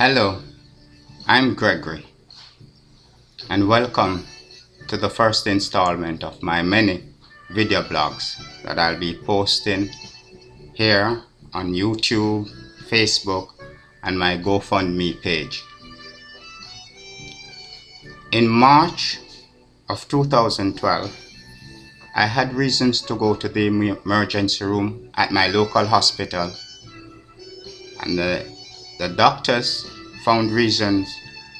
Hello, I'm Gregory, and welcome to the first installment of my many video blogs that I'll be posting here on YouTube, Facebook, and my GoFundMe page. In March of 2012, I had reasons to go to the emergency room at my local hospital, and the doctors found reasons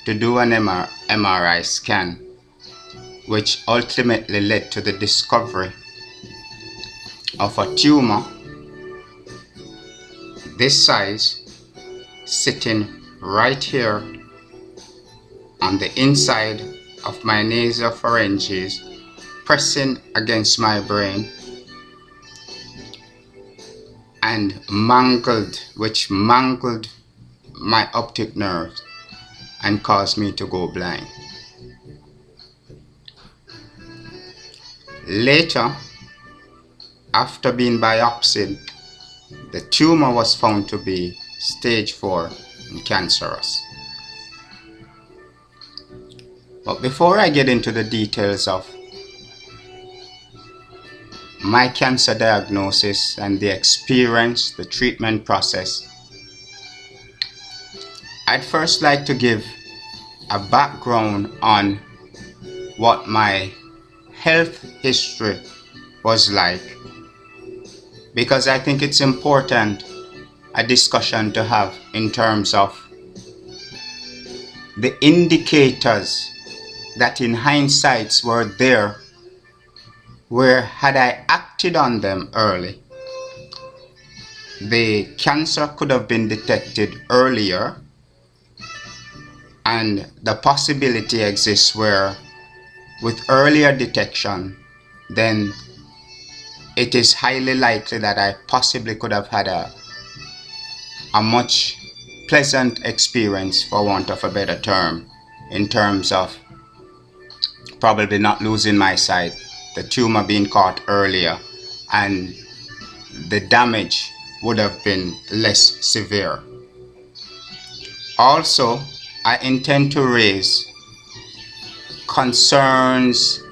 to do an MRI scan, which ultimately led to the discovery of a tumor this size sitting right here on the inside of my nasopharynges, pressing against my brain, and which mangled my optic nerves and caused me to go blind. Later, after being biopsied, the tumor was found to be stage 4 and cancerous. But before I get into the details of my cancer diagnosis and the experience, the treatment process, I'd first like to give a background on what my health history was like, because I think it's important a discussion to have in terms of the indicators that in hindsight were there, where had I acted on them early, the cancer could have been detected earlier, and the possibility exists where with earlier detection, then it is highly likely that I possibly could have had a much pleasant experience, for want of a better term, in terms of probably not losing my sight, the tumor being caught earlier, and the damage would have been less severe. Also, I intend to raise concerns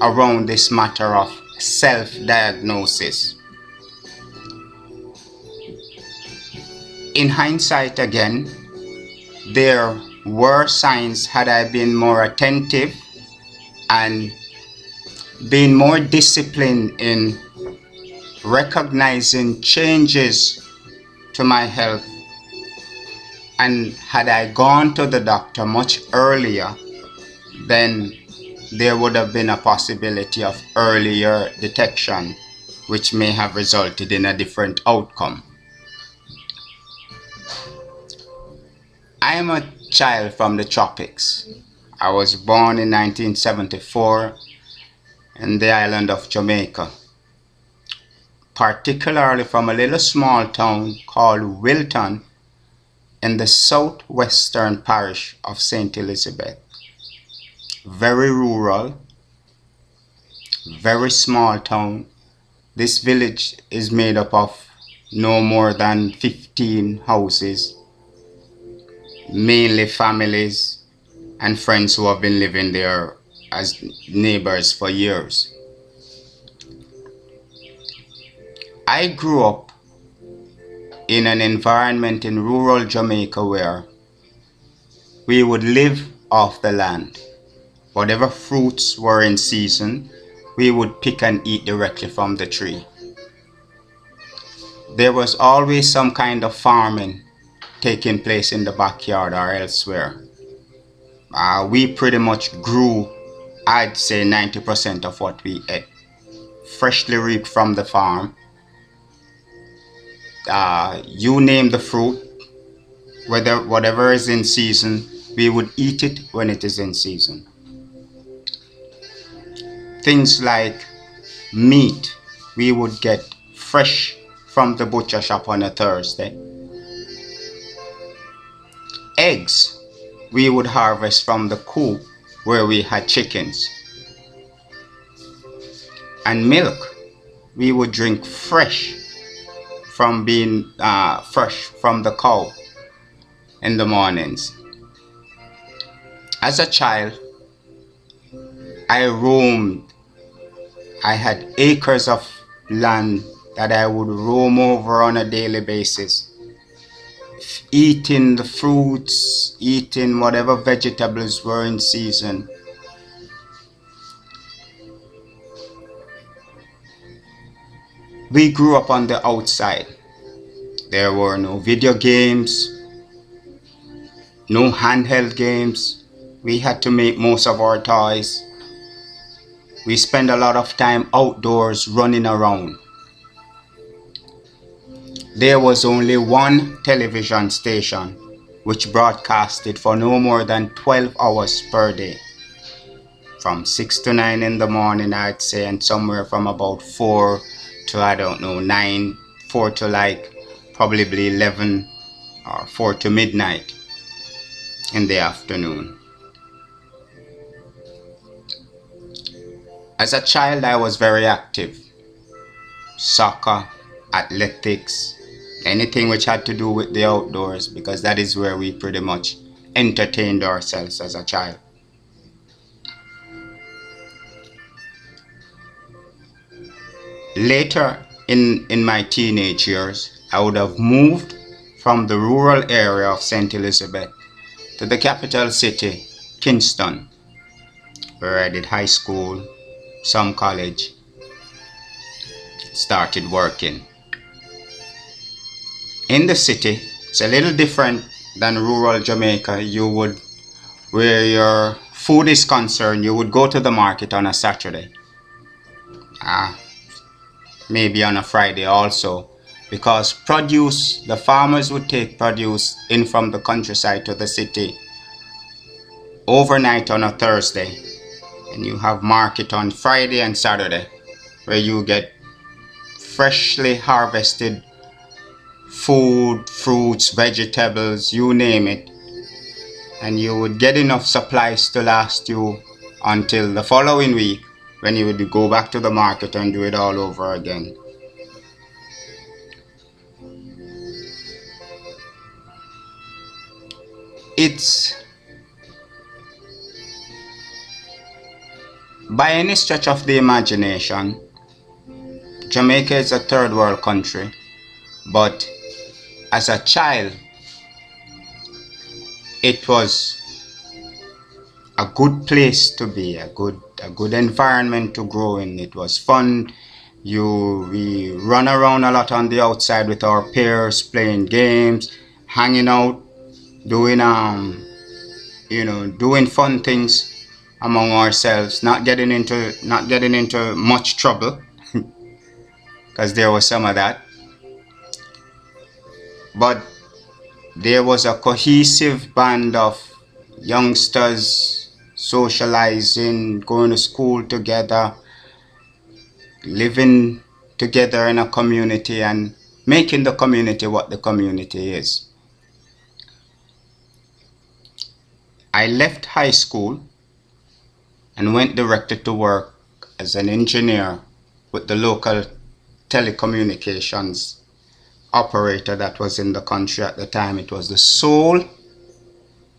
around this matter of self-diagnosis. In hindsight again, there were signs, had I been more attentive and been more disciplined in recognizing changes to my health, and had I gone to the doctor much earlier, then there would have been a possibility of earlier detection, which may have resulted in a different outcome. I am a child from the tropics. I was born in 1974 in the island of Jamaica, particularly from a little small town called Wilton in the southwestern parish of St. Elizabeth. Very rural, very small town. This village is made up of no more than 15 houses, mainly families and friends who have been living there as neighbors for years. I grew up in an environment in rural Jamaica where we would live off the land. Whatever fruits were in season, we would pick and eat directly from the tree. There was always some kind of farming taking place in the backyard or elsewhere. We pretty much grew, I'd say 90% of what we ate, freshly reaped from the farm. You name the fruit, whatever is in season, we would eat it when it is in season. Things like meat, we would get fresh from the butcher shop on a Thursday. Eggs, we would harvest from the coop where we had chickens. And milk, we would drink fresh from being fresh from the cow. in the mornings. As a child, I roamed. I had acres of land that I would roam over on a daily basis, eating the fruits, eating whatever vegetables were in season. We grew up on the outside. There were no video games, no handheld games. We had to make most of our toys. We spent a lot of time outdoors running around. There was only one television station which broadcasted for no more than 12 hours per day. From 6 to 9 in the morning, I'd say, and somewhere from about 4 to, I don't know, 9, 4 to like probably 11 or 4 to midnight in the afternoon. As a child, I was very active. Soccer, athletics, anything which had to do with the outdoors, because that is where we pretty much entertained ourselves as a child. Later in my teenage years, I would have moved from the rural area of St. Elizabeth to the capital city, Kingston, where I did high school, some college, started working. In the city, it's a little different than rural Jamaica. Where your food is concerned, you would go to the market on a Saturday. Maybe on a Friday also, because the farmers would take produce in from the countryside to the city overnight on a Thursday, and you have market on Friday and Saturday, where you get freshly harvested food, fruits, vegetables, you name it, and you would get enough supplies to last you until the following week, when you would go back to the market and do it all over again. It's, by any stretch of the imagination, Jamaica is a third world country, but as a child, it was a good place to be, a good environment to grow in. It was fun. We run around a lot on the outside with our peers, playing games, hanging out, doing doing fun things among ourselves, not getting into much trouble, because there was some of that. But there was a cohesive band of youngsters socializing, going to school together, living together in a community, and making the community what the community is. I left high school and went directly to work as an engineer with the local telecommunications operator that was in the country at the time. It was the sole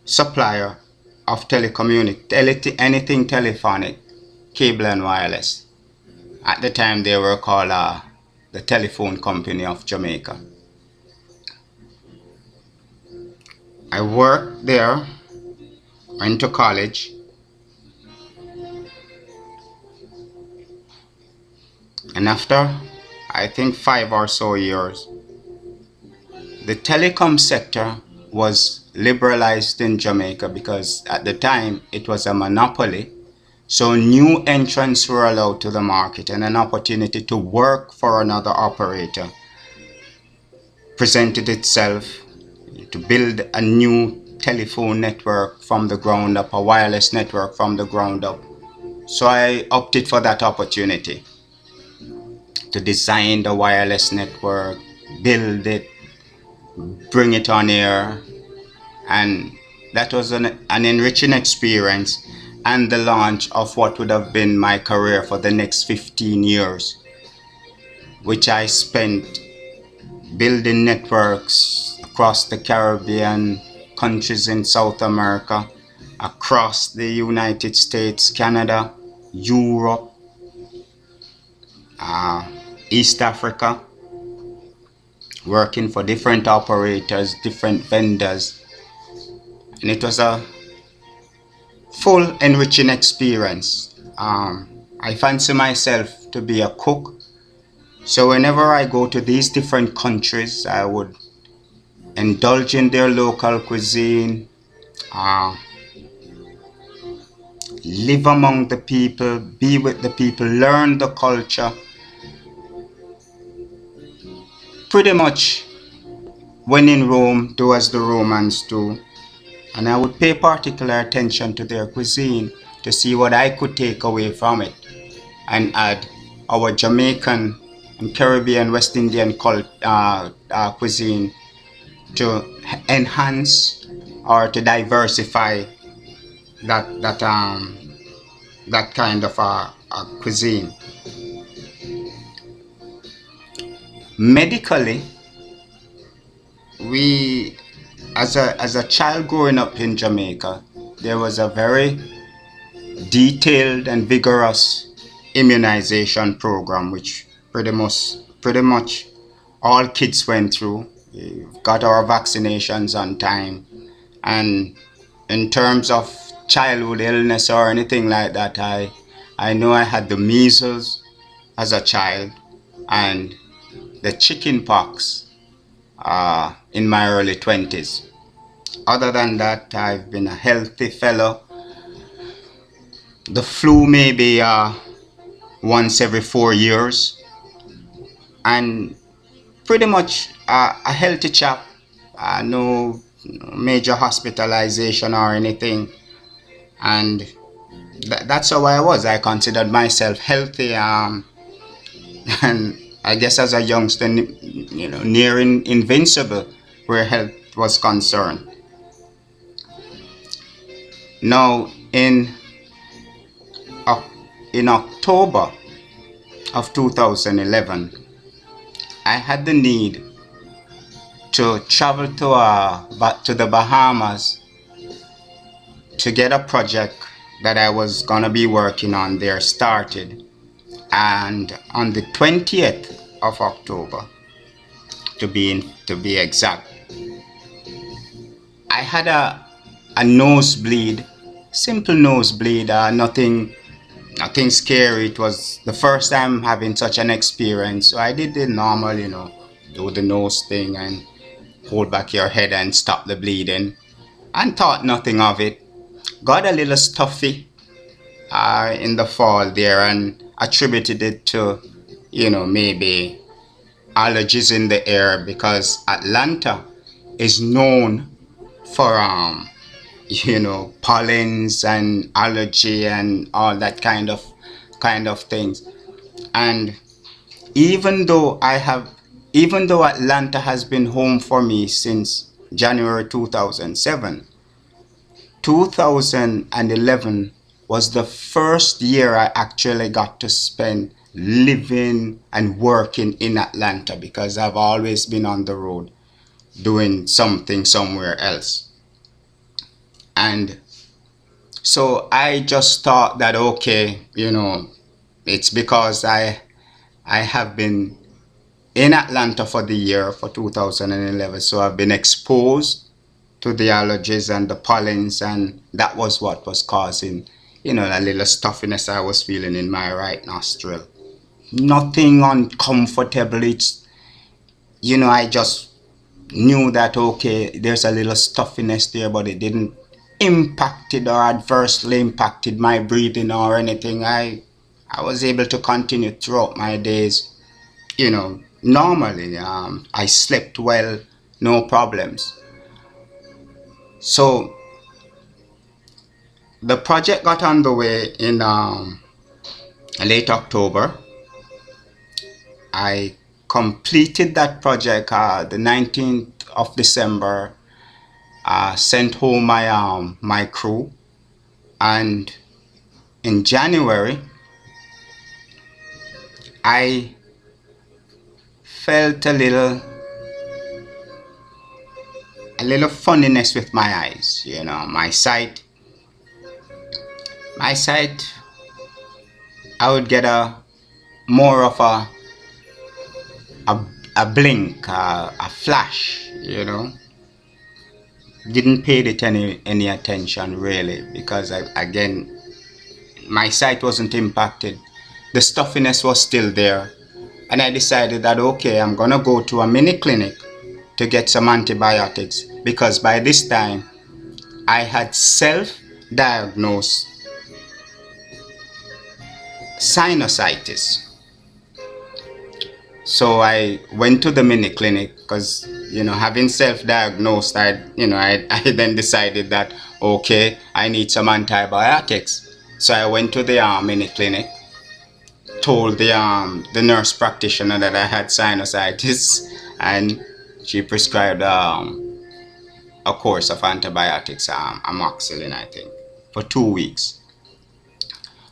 supplier of anything telephonic, cable and wireless. At the time, they were called the Telephone Company of Jamaica. I worked there, went to college, and after, I think, 5 or so years, the telecom sector was liberalized in Jamaica, because at the time it was a monopoly. So new entrants were allowed to the market, and an opportunity to work for another operator presented itself, to build a new telephone network from the ground up, a wireless network from the ground up. So I opted for that opportunity to design the wireless network, build it, bring it on air, and that was an enriching experience, and the launch of what would have been my career for the next 15 years, which I spent building networks across the Caribbean countries in South America, across the United States, Canada, Europe, uh, East Africa, working for different operators, different vendors. And it was a full enriching experience. I fancy myself to be a cook. So whenever I go to these different countries, I would indulge in their local cuisine, uh, live among the people, be with the people, learn the culture. Pretty much, when in Rome, do as the Romans do. And I would pay particular attention to their cuisine to see what I could take away from it and add our Jamaican and Caribbean West Indian cuisine to enhance or to diversify that kind of a cuisine. Medically, we as a child growing up in Jamaica, there was a very detailed and vigorous immunization program which pretty much all kids went through. We got our vaccinations on time, and in terms of childhood illness or anything like that, I know I had the measles as a child and the chicken pox in my early 20s. Other than that, I've been a healthy fellow. The flu maybe once every 4 years, and pretty much a healthy chap. No major hospitalization or anything, and that's how I was. I considered myself healthy, and I guess as a youngster, near invincible where health was concerned. Now, in October of 2011, I had the need to travel back to the Bahamas to get a project that I was gonna be working on there started. And on the 20th of October, to be exact, I had a nosebleed, simple nosebleed, nothing scary. It was the first time having such an experience, so I did the normal, do the nose thing and hold back your head and stop the bleeding, and thought nothing of it. Got a little stuffy in the fall there and attributed it to, maybe allergies in the air, because Atlanta is known for pollens and allergy and all that kind of things. And even though Atlanta has been home for me since January 2007, 2011 was the first year I actually got to spend living and working in Atlanta, because I've always been on the road doing something somewhere else. And so I just thought that, okay, it's because I have been in Atlanta for the year for 2011, so I've been exposed to the allergies and the pollens, and that was what was causing, a little stuffiness I was feeling in my right nostril. Nothing uncomfortable. It's, I just knew that, okay, there's a little stuffiness there, but it didn't impacted or adversely impacted my breathing or anything. I was able to continue throughout my days, normally. I slept well, no problems. So the project got underway in late October. I completed that project the 19th of December. Sent home my crew, and in January I felt a little a little funniness with my eyes. My sight, I would get a more of a, a blink, a flash, Didn't pay it any attention really, because again, my sight wasn't impacted. The stuffiness was still there. And I decided that, okay, I'm gonna go to a mini clinic to get some antibiotics, because by this time I had self-diagnosed sinusitis. So I went to the mini clinic because, having self-diagnosed, I then decided that, okay, I need some antibiotics. So I went to the mini clinic, told the nurse practitioner that I had sinusitis, and she prescribed a course of antibiotics, amoxicillin, I think, for 2 weeks.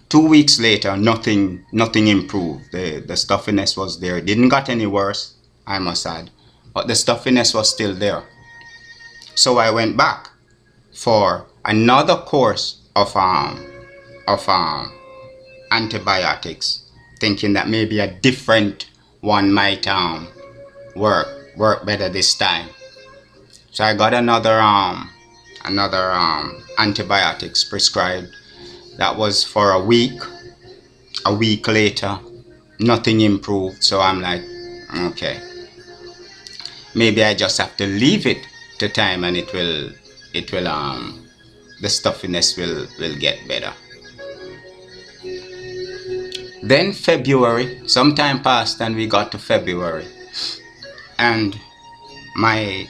2 weeks later, nothing improved. The stuffiness was there. It didn't get any worse, I must add, but the stuffiness was still there. So I went back for another course of antibiotics, thinking that maybe a different one might work better this time. So I got another antibiotics prescribed. That was for a week. A week later, nothing improved. So I'm like, okay, maybe I just have to leave it to time, and the stuffiness will get better. Then February, some time passed and we got to February, and I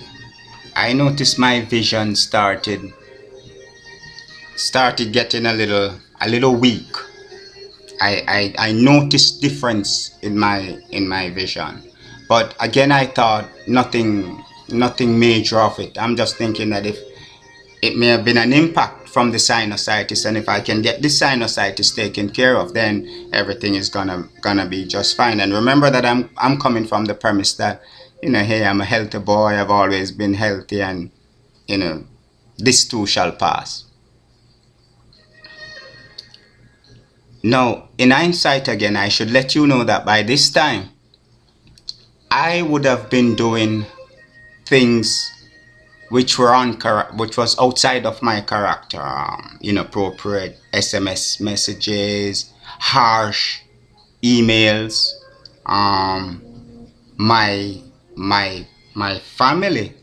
noticed my vision started getting a little weak. I noticed difference in my vision, but again I thought nothing major of it. I'm just thinking that if it may have been an impact from the sinusitis, and if I can get this sinusitis taken care of, then everything is gonna be just fine. And remember that I'm coming from the premise that, hey, I'm a healthy boy, I've always been healthy, and this too shall pass. Now, in hindsight again, I should let you know that by this time, I would have been doing things which was outside of my character. Inappropriate SMS messages, harsh emails. My family,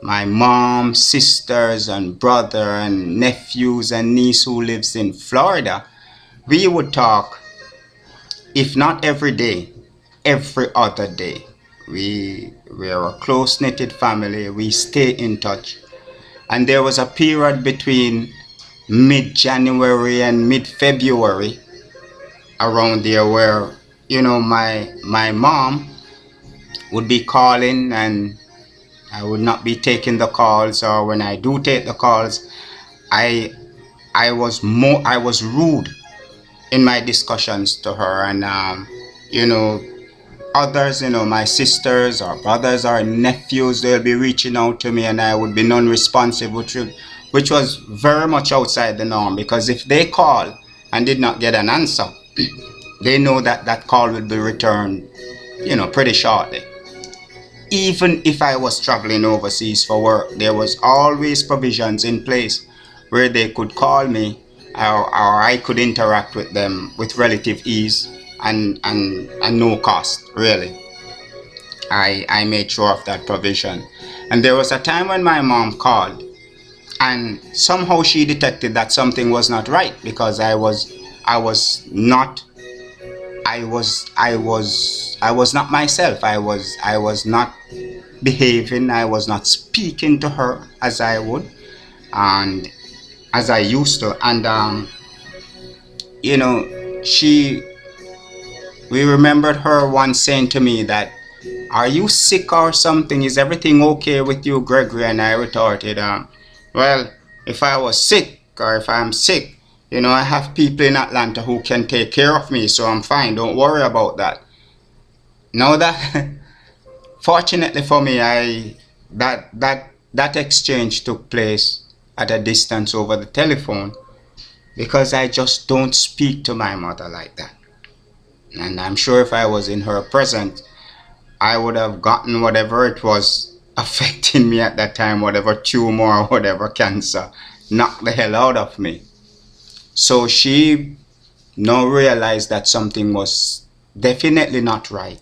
my mom, sisters, and brother, and nephews and niece who lives in Florida, we would talk, if not every day, every other day. We're a close-knitted family. We stay in touch. And there was a period between mid-January and mid-February around there where, my mom would be calling and I would not be taking the calls, or when I do take the calls, I was rude in my discussions to her, and others, my sisters or brothers or nephews, they'll be reaching out to me and I would be non-responsive, which was very much outside the norm, because if they call and did not get an answer, they know that call will be returned, pretty shortly. Even if I was traveling overseas for work, there was always provisions in place where they could call me, or I could interact with them with relative ease and no cost, really. I made sure of that provision. And there was a time when my mom called, and somehow she detected that something was not right, because I was not myself. I was not behaving. I was not speaking to her as I would and as I used to. And we remembered her once saying to me that, "Are you sick or something? Is everything okay with you, Gregory?" And I retorted, well, if I was sick, or if I'm sick, I have people in Atlanta who can take care of me, so I'm fine. Don't worry about that. Now that, fortunately for me, that that exchange took place at a distance over the telephone, because I just don't speak to my mother like that. And I'm sure if I was in her presence, I would have gotten whatever it was affecting me at that time, whatever tumor or whatever cancer, knocked the hell out of me. So she now realized that something was definitely not right.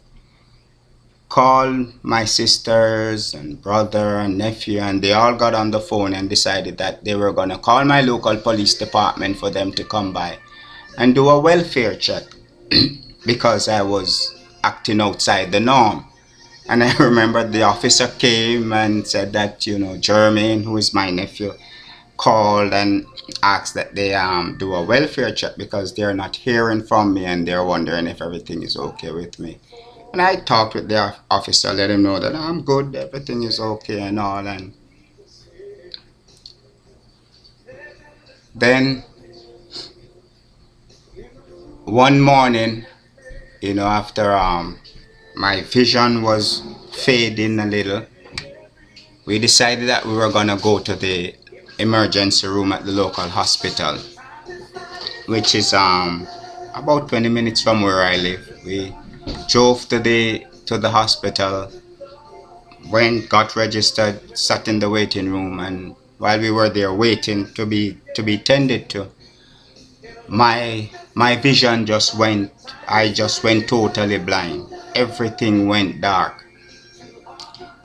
Called my sisters and brother and nephew, and they all got on the phone and decided that they were going to call my local police department for them to come by and do a welfare check because I was acting outside the norm. And I remember the officer came and said that, Jermaine, who is my nephew, called and asked that they do a welfare check because they're not hearing from me and they're wondering if everything is okay with me. And I talked with the officer, let him know that I'm good, everything is okay and all. And then one morning, after my vision was fading a little, we decided that we were gonna go to the emergency room at the local hospital, which is about 20 minutes from where I live. We drove to the hospital, went, got registered, sat in the waiting room, and while we were there waiting to be tended to, my vision just went. I just went totally blind. Everything went dark.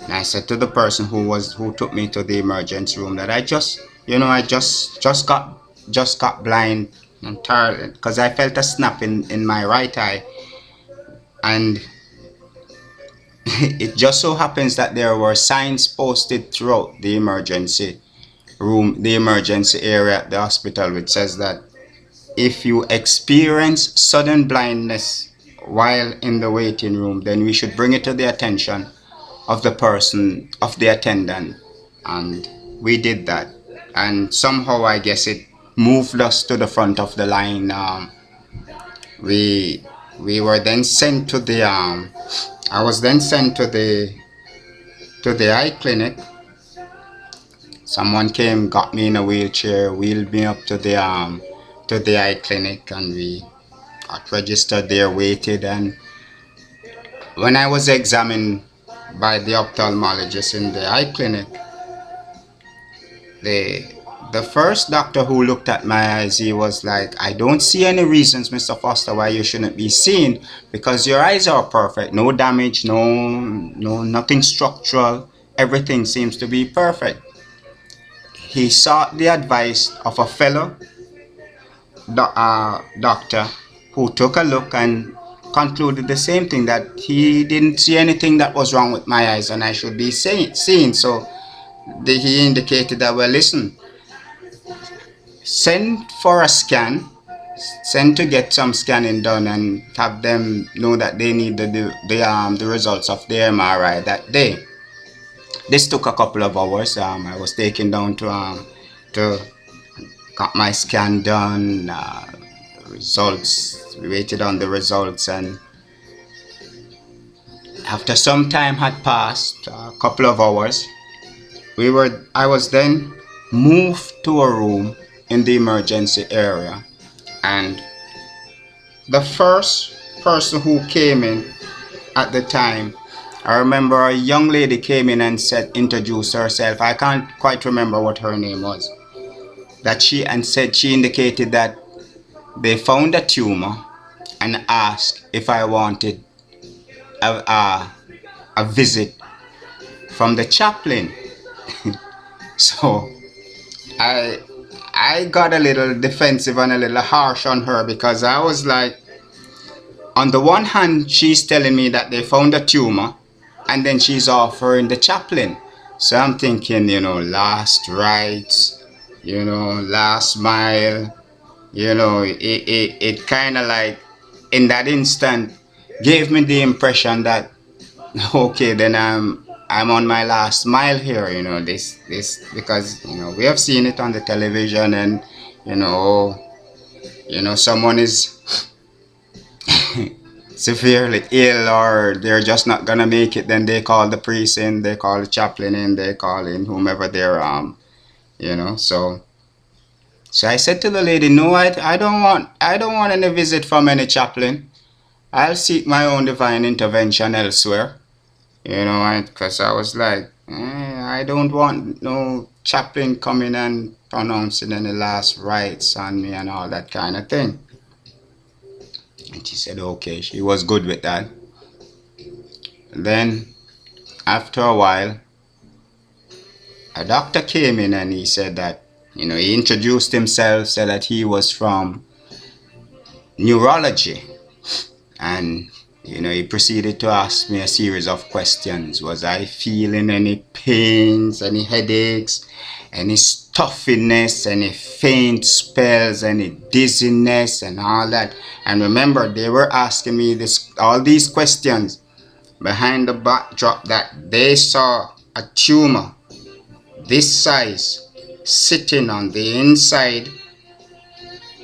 And I said to the person who took me to the emergency room that I just got blind entirely, because I felt a snap in my right eye, and it just so happens that there were signs posted throughout the emergency room, the emergency area at the hospital, which says that if you experience sudden blindness while in the waiting room, then we should bring it to the attention of the attendant. And we did that, and somehow I guess it moved us to the front of the line. We were then sent to the I was then sent to the eye clinic. Someone came, got me in a wheelchair, wheeled me up to the eye clinic, and we got registered there, waited. And when I was examined by the ophthalmologist in the eye clinic, the first doctor who looked at my eyes, he was like, I don't see any reasons, Mr. Foster, why you shouldn't be seen, because your eyes are perfect, no damage, no nothing structural, everything seems to be perfect. He sought the advice of a fellow doctor who took a look and concluded the same thing, that he didn't see anything that was wrong with my eyes and I should be seen. So he indicated that, well, listen, send for a scan, send to get some scanning done, and have them know that they need the results of the MRI that day. This took a couple of hours. I was taken down to got my scan done, results, we waited on the results, and after some time had passed, a couple of hours, I was then moved to a room in the emergency area, and the first person who came in at the time, I remember a young lady came in and introduced herself. I can't quite remember what her name was. She indicated that they found a tumor and asked if I wanted a visit from the chaplain. So I got a little defensive and a little harsh on her, because I was like, on the one hand, she's telling me that they found a tumor, and then she's offering the chaplain. So I'm thinking, last rites, last mile, it kind of like, in that instant, gave me the impression that, okay, then I'm on my last mile here, this because we have seen it on the television, and someone is severely ill or they're just not gonna make it, then they call the priest in, they call the chaplain in, they call in whomever they're so I said to the lady, no, I don't want any visit from any chaplain. I'll seek my own divine intervention elsewhere. Because I was like, I don't want no chaplain coming and pronouncing any last rites on me and all that kind of thing. And she said, okay, she was good with that. Then, after a while, a doctor came in and he said that, he introduced himself, said that he was from neurology. And, he proceeded to ask me a series of questions. Was I feeling any pains, any headaches, any stuffiness, any faint spells, any dizziness, and all that? And remember, they were asking me all these questions behind the backdrop that they saw a tumor this size sitting on the inside,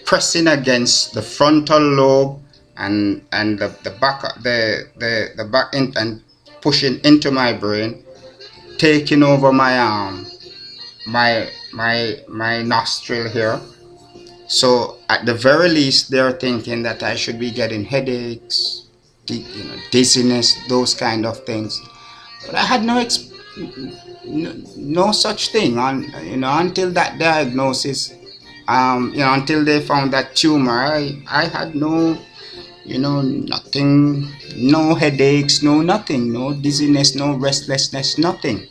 pressing against the frontal lobe and the back the back end, and pushing into my brain, taking over my arm, my nostril here. So at the very least, they're thinking that I should be getting headaches, dizziness, those kind of things. But I had no such thing until that diagnosis. Until they found that tumor, I had no, nothing, no headaches, no nothing, no dizziness, no restlessness, nothing.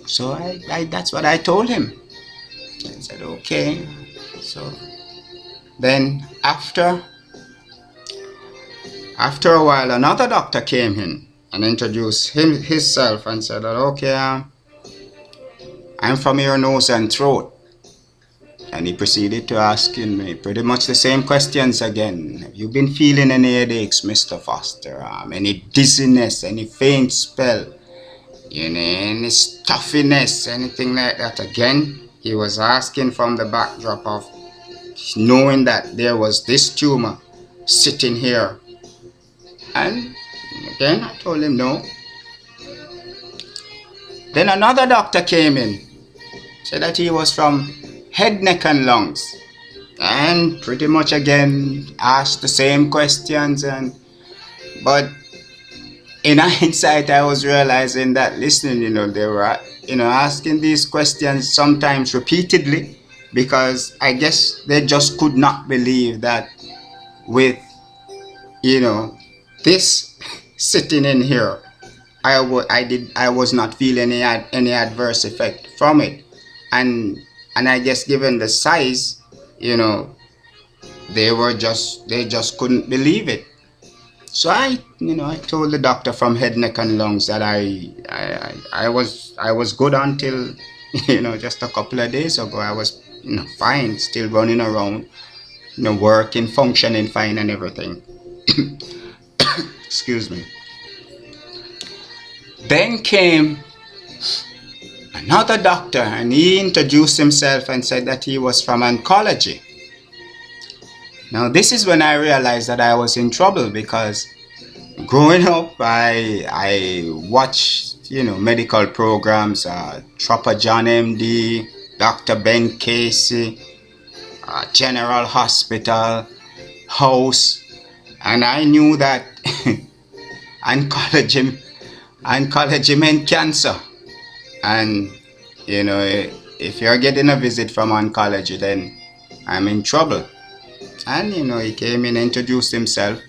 So I that's what I told him. I said, okay. So then after a while, another doctor came in and introduced himself and said that, okay, I'm from ear, nose and throat. And he proceeded to asking me pretty much the same questions again. Have you been feeling any headaches, Mr. Foster? Any dizziness, any faint spell? Any stuffiness, anything like that? Again, he was asking from the backdrop of knowing that there was this tumor sitting here. And again, I told him no. Then another doctor came in, said that he was from head, neck and lungs, and pretty much again asked the same questions. But in hindsight, I was realizing that listening, they were asking these questions sometimes repeatedly, because I guess they just could not believe that with this sitting in here, I was not feeling any adverse effect from it. And I guess given the size, they just couldn't believe it. So I told the doctor from head, neck and lungs that I was good until, just a couple of days ago. I was, fine, still running around, working, functioning fine and everything. Excuse me. Then came another doctor, and he introduced himself and said that he was from oncology. Now this is when I realized that I was in trouble, because growing up I watched medical programs, Trapper John MD, Dr. Ben Casey, General Hospital, House, and I knew that oncology meant cancer. And if you're getting a visit from oncology, then I'm in trouble. And he came in, introduced himself,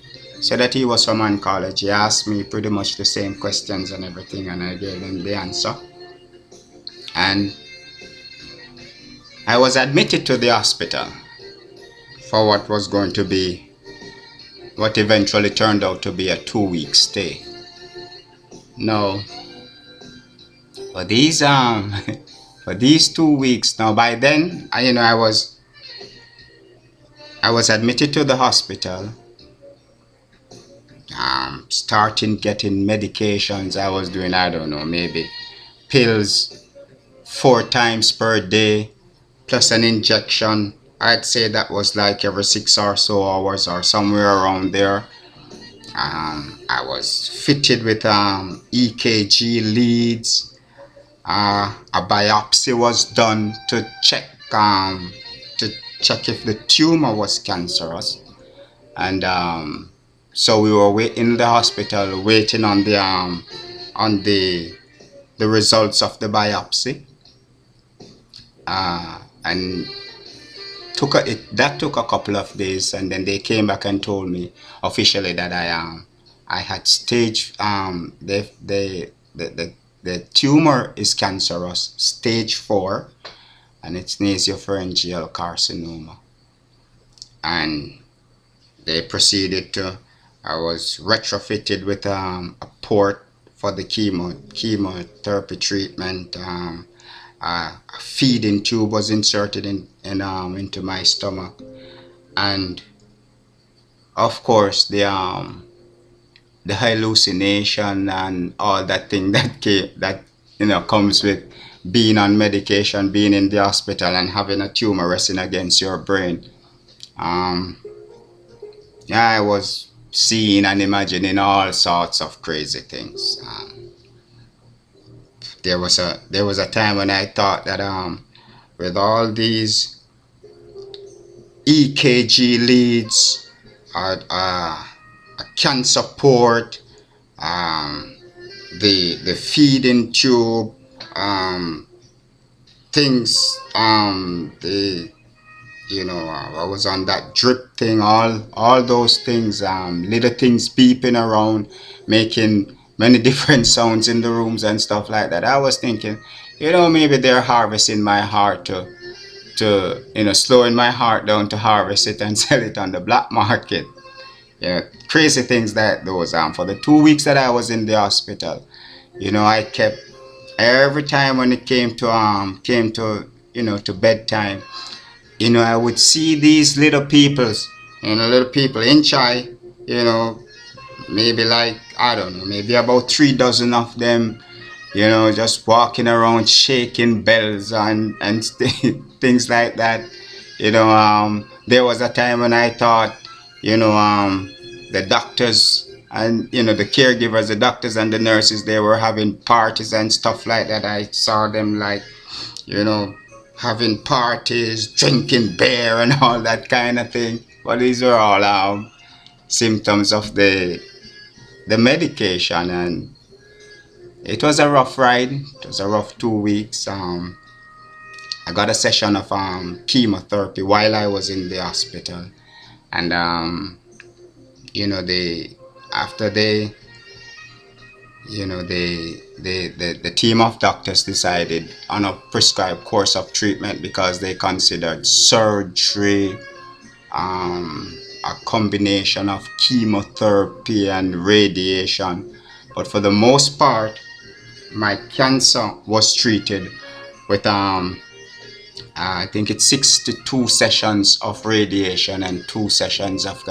said that he was from oncology. He asked me pretty much the same questions and everything, and I gave him the answer. And I was admitted to the hospital for what eventually turned out to be a 2-week stay. Now, for these 2 weeks, now by then, I was admitted to the hospital, starting getting medications. I was doing, I don't know, maybe pills 4 times per day, plus an injection. I'd say that was like every 6 or so hours or somewhere around there. I was fitted with EKG leads. A biopsy was done to check if the tumor was cancerous, and so we were in the hospital waiting on the results of the biopsy, and that took a couple of days, and then they came back and told me officially that I had stage the tumor is cancerous, stage 4, and it's nasopharyngeal carcinoma. And they proceeded to, I was retrofitted with a port for the chemotherapy treatment. A feeding tube was inserted into my stomach, and of course the hallucination and all that thing that comes with being on medication, being in the hospital, and having a tumor resting against your brain. Yeah, I was seeing and imagining all sorts of crazy things. There was a time when I thought that with all these EKG leads, a cancer port, the feeding tube, things, I was on that drip thing, all those things, little things beeping around, making many different sounds in the rooms and stuff like that. I was thinking, maybe they're harvesting my heart to slowing my heart down to harvest it and sell it on the black market. Crazy things that those. For the 2 weeks that I was in the hospital, I kept, every time when it came to bedtime, I would see these little people in chai, maybe like, I don't know, maybe about 3 dozen of them, just walking around shaking bells and things like that. There was a time when I thought, the doctors and the caregivers, the doctors and the nurses, they were having parties and stuff like that. I saw them like, having parties, drinking beer and all that kind of thing. But these were all symptoms of the medication, and it was a rough ride. It was a rough 2 weeks. I got a session of chemotherapy while I was in the hospital, and after the team of doctors decided on a prescribed course of treatment because they considered surgery, a combination of chemotherapy and radiation. But for the most part, my cancer was treated with I think it's 6 to 2 sessions of radiation and 2 sessions of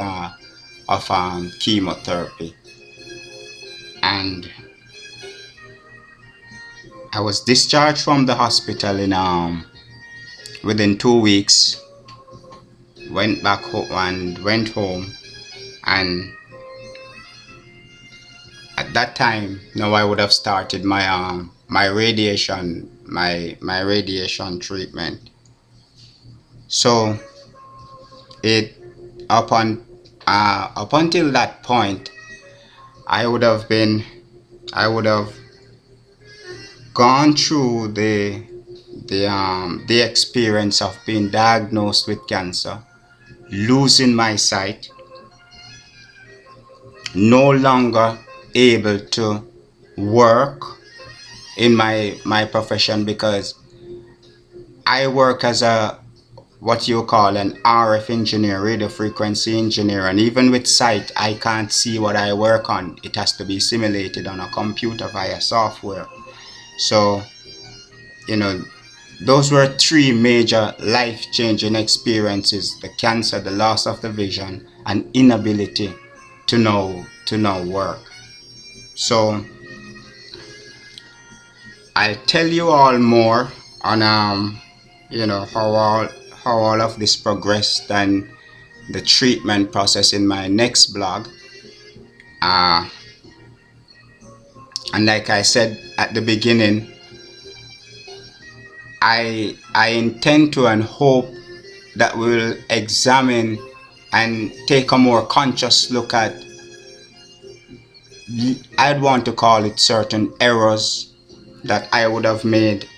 chemotherapy. And I was discharged from the hospital within 2 weeks. Went back home and went home, and at that time, now I would have started my radiation treatment. So it up until that point, I would have gone through the experience of being diagnosed with cancer, losing my sight, no longer able to work in my profession because I work as what you call an RF engineer, radio frequency engineer, and even with sight, I can't see what I work on. It has to be simulated on a computer via software. So, those were 3 major life-changing experiences: the cancer, the loss of the vision, and inability to now work. So I'll tell you all more on how all of this progressed and the treatment process in my next blog. Uh, and like I said at the beginning, I intend to and hope that we'll examine and take a more conscious look at, I'd want to call it, certain errors that I would have made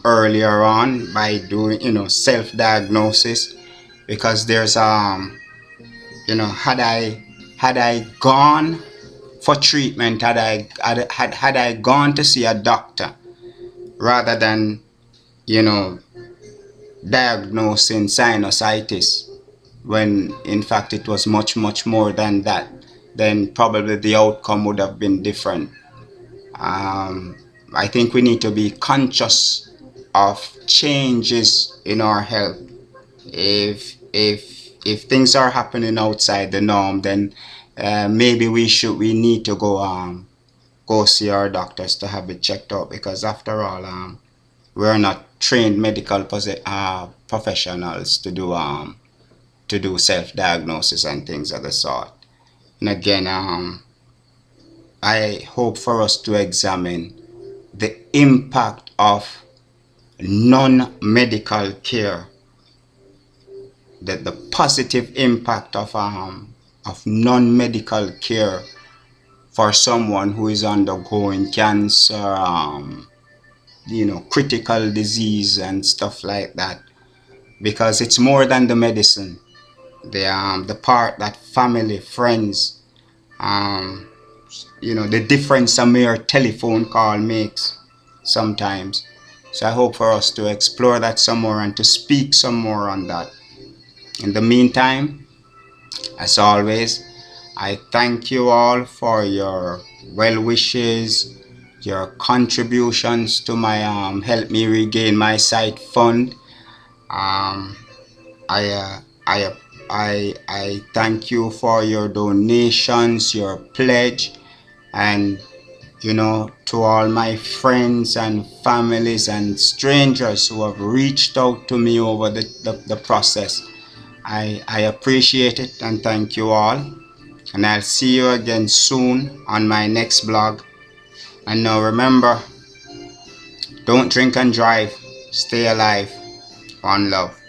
earlier on by doing, self-diagnosis. Because there's had I gone for treatment, had I gone to see a doctor rather than, you know diagnosing sinusitis, when in fact it was much much more than that, then probably the outcome would have been different. I think we need to be conscious of changes in our health. If things are happening outside the norm, then maybe we need to go see our doctors to have it checked out, because after all, we're not trained medical professionals to do self-diagnosis and things of the sort. And again, I hope for us to examine the impact of non-medical care, the positive impact of non-medical care for someone who is undergoing cancer, critical disease and stuff like that. Because it's more than the medicine. The part that family, friends, um, the difference a mere telephone call makes sometimes. So I hope for us to explore that some more and to speak some more on that. In the meantime, as always, I thank you all for your well wishes, your contributions to my Help Me Regain My Sight fund. Um, I, uh, I, I thank you for your donations, your pledge, and to all my friends and families and strangers who have reached out to me over the process. I appreciate it and thank you all. And I'll see you again soon on my next blog. And now remember, don't drink and drive. Stay alive. One love.